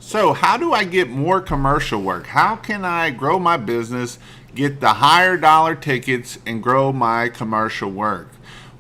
So, how do I get more commercial work? How can I grow my business, get the higher dollar tickets, and grow my commercial work?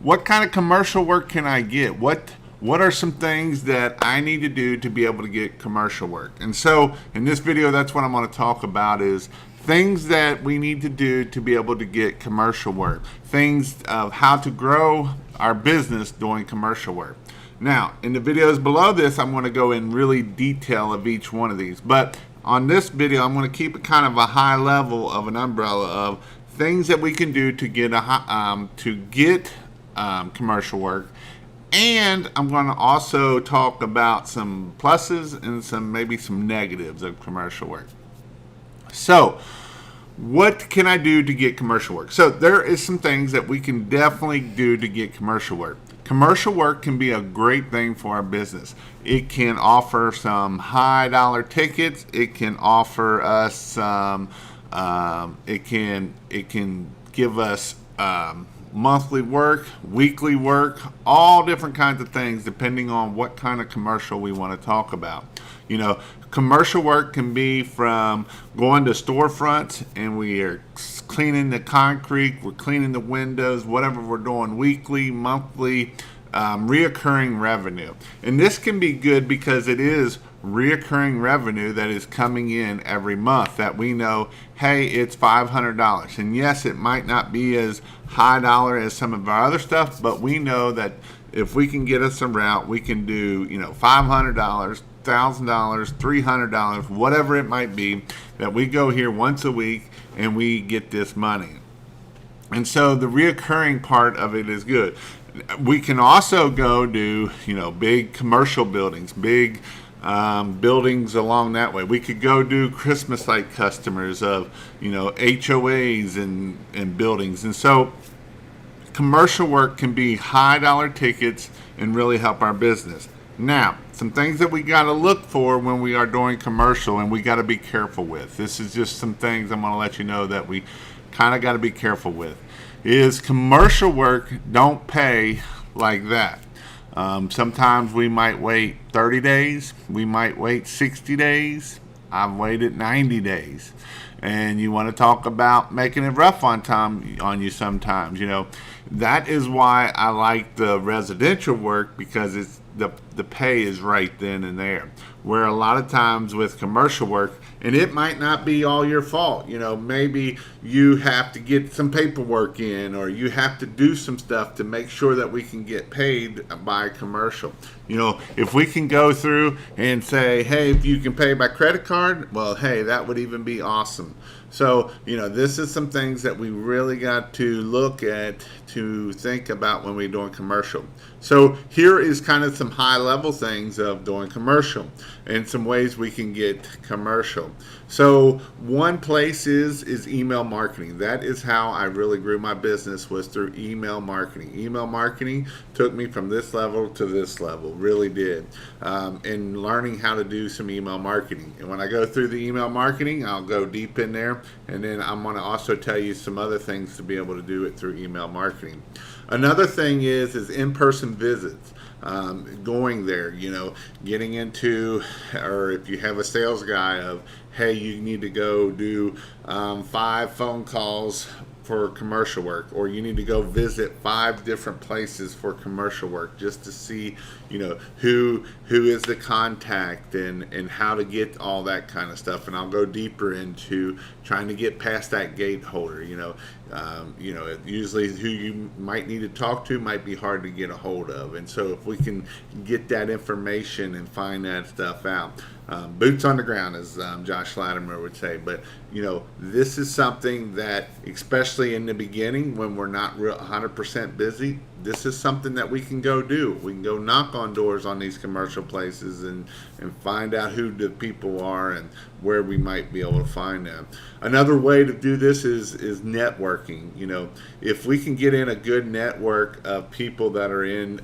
What kind of commercial work can I get? What are some things that I need to do to be able to get commercial work? And so, in this video, that's what I'm going to talk about is things that we need to do to be able to get commercial work. Things of how to grow our business doing commercial work. Now, in the videos below this, I'm going to go in really detail of each one of these. But on this video, I'm going to keep it kind of a high level of an umbrella of things that we can do to get commercial work. And I'm going to also talk about some pluses and maybe some negatives of commercial work. So, what can I do to get commercial work? So there is some things that we can definitely do to get commercial work. Commercial work can be a great thing for our business. It can offer some high dollar tickets. It can offer us some. It can give us monthly work, weekly work, all different kinds of things depending on what kind of commercial we want to talk about. You know, commercial work can be from going to storefronts and we are cleaning the concrete, we're cleaning the windows, whatever we're doing, weekly, monthly, reoccurring revenue. And this can be good because it is reoccurring revenue that is coming in every month that we know, hey, it's $500. And yes, it might not be as high dollar as some of our other stuff, but we know that if we can get us a route, we can do, $500, $1,000, $300, whatever it might be, that we go here once a week and we get this money. And so the reoccurring part of it is good. We can also go do, big commercial buildings, big buildings along that way. We could go do Christmas light customers of, HOAs and buildings. And so commercial work can be high dollar tickets and really help our business. Now, some things that we got to look for when we are doing commercial and we got to be careful with. This is just some things I'm going to let you know that we kind of got to be careful with. Is commercial work don't pay like that. Sometimes we might wait 30 days. We might wait 60 days. I've waited 90 days. And you want to talk about making it rough on you sometimes. That is why I like the residential work, because it's the pay is right then and there. Where a lot of times with commercial work, and it might not be all your fault. Maybe you have to get some paperwork in, or you have to do some stuff to make sure that we can get paid by commercial. If we can go through and say, hey, if you can pay by credit card, well, hey, that would even be awesome. So, this is some things that we really got to look at to think about when we're doing commercial. So here is kind of some high level things of doing commercial and some ways we can get commercial. So one place is email marketing. That is how I really grew my business, was through email marketing. Email marketing took me from this level to this level, really did, in learning how to do some email marketing. And when I go through the email marketing, I'll go deep in there, and then I'm going to also tell you some other things to be able to do it through email marketing. Another thing is in-person visits. Going there, getting into, or if you have a sales guy of, hey, you need to go do 5 phone calls for commercial work, or you need to go visit 5 different places for commercial work just to see, who is the contact and how to get all that kind of stuff. And I'll go deeper into trying to get past that gate holder. Usually who you might need to talk to might be hard to get a hold of. And so if we can get that information and find that stuff out, boots on the ground, as Josh Latimer would say. But this is something that, especially in the beginning when we're not 100% busy, this is something that we can go do. We can go knock on doors on these commercial places and find out who the people are and where we might be able to find them. Another way to do this is networking. If we can get in a good network of people that are in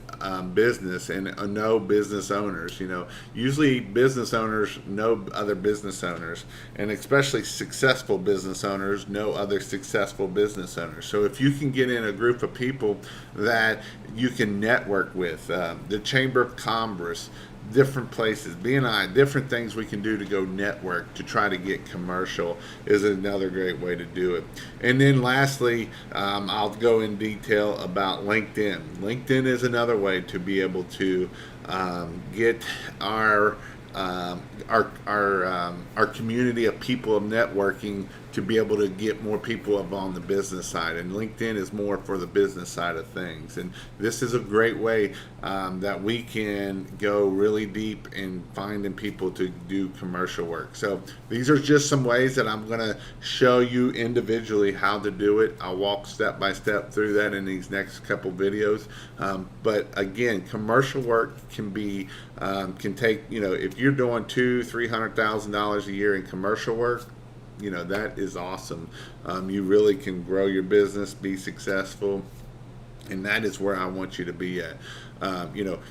business and know business owners, usually business owners know other business owners, and especially successful business owners know other successful business owners. So if you can get in a group of people that you can network with, the Chamber of Commerce, different places, BNI, different things we can do to go network to try to get commercial is another great way to do it. And then lastly, I'll go in detail about LinkedIn. LinkedIn is another way to be able to get our community of people of networking to be able to get more people up on the business side. And LinkedIn is more for the business side of things. And this is a great way that we can go really deep in finding people to do commercial work. So these are just some ways that I'm going to show you individually how to do it. I'll walk step by step through that in these next couple videos. But again, commercial work can be can take, if you're doing $200,000-$300,000 a year in commercial work, that is awesome. You really can grow your business, be successful, and that is where I want you to be at.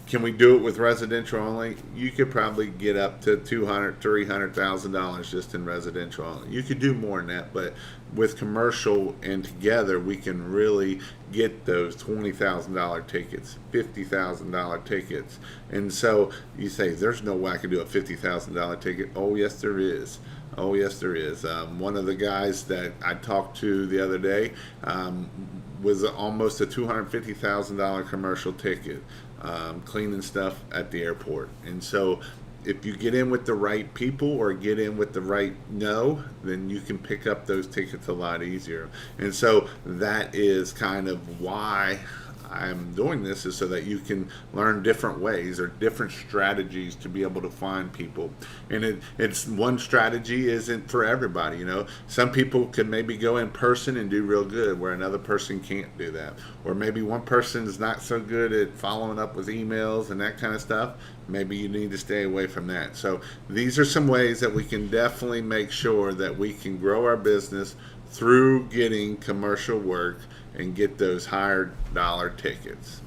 Can we do it with residential only? You could probably get up to $200,000-$300,000 just in residential only. You could do more than that, but with commercial and together, we can really get those $20,000 tickets, $50,000 tickets. And so you say, there's no way I can do a $50,000 ticket. Oh, yes, there is. Oh, yes, there is. One of the guys that I talked to the other day was almost a $250,000 commercial ticket, cleaning stuff at the airport. And so if you get in with the right people or get in with the right then you can pick up those tickets a lot easier. And so that is kind of why I'm doing this, is so that you can learn different ways or different strategies to be able to find people. And it's one strategy isn't for everybody. Some people can maybe go in person and do real good where another person can't do that, or maybe one person is not so good at following up with emails and that kind of stuff. Maybe you need to stay away from that. So these are some ways that we can definitely make sure that we can grow our business through getting commercial work and get those higher dollar tickets.